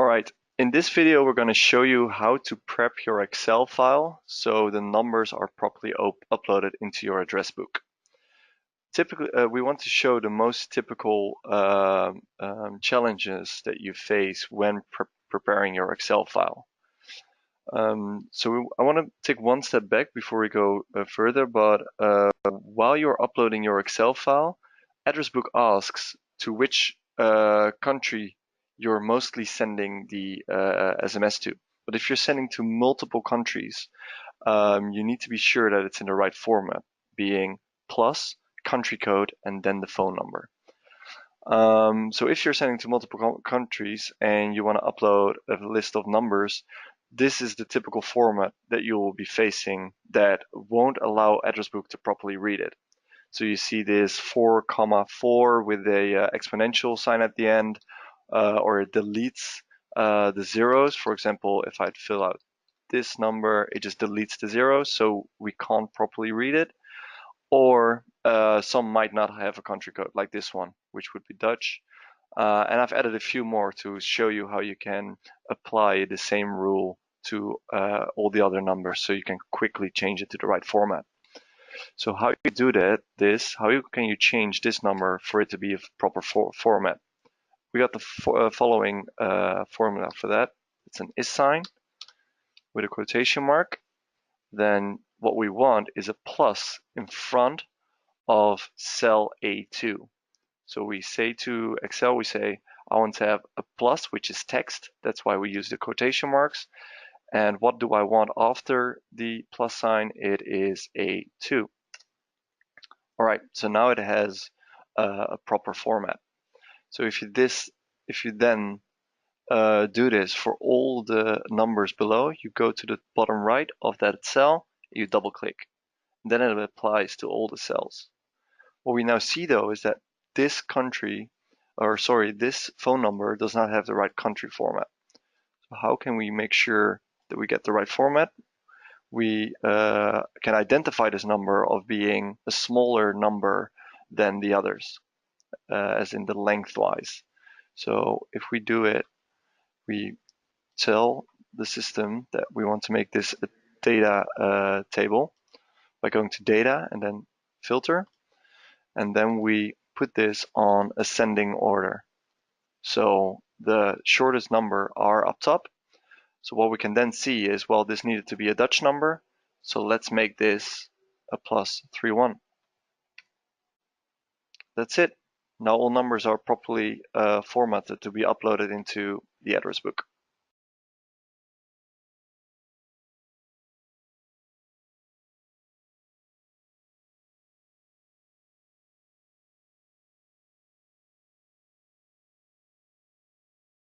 Alright, in this video we're going to show you how to prep your Excel file so the numbers are properly uploaded into your address book. Typically, we want to show the most typical challenges that you face when preparing your Excel file. I want to take one step back before we go further, but while you're uploading your Excel file, address book asks to which country you're mostly sending the SMS to. But if you're sending to multiple countries, you need to be sure that it's in the right format, being plus, country code, and then the phone number. So if you're sending to multiple countries and you want to upload a list of numbers, this is the typical format that you will be facing that won't allow address book to properly read it. So you see this 4,4 with a exponential sign at the end, or it deletes the zeros. For example, if I'd fill out this number, it just deletes the zeros, so we can't properly read it. Or some might not have a country code like this one, which would be Dutch. And I've added a few more to show you how you can apply the same rule to all the other numbers so you can quickly change it to the right format. So how you do how can you change this number for it to be a proper format? We got the following formula for that. It's an is sign with a quotation mark. Then what we want is a plus in front of cell A2. So we say to Excel, we say, I want to have a plus, which is text. That's why we use the quotation marks. And what do I want after the plus sign? It is A2. All right, so now it has a proper format. So if you then do this for all the numbers below, you go to the bottom right of that cell, you double click. Then it applies to all the cells. What we now see though is that this phone number does not have the right country format. So how can we make sure that we get the right format? We can identify this number of being a smaller number than the others, as in the lengthwise. So if we do it, we tell the system that we want to make this a data table by going to data and then filter, and then we put this on ascending order. So the shortest number are up top. So what we can then see is, well, this needed to be a Dutch number, so let's make this a +31. That's it. Now all numbers are properly formatted to be uploaded into the address book.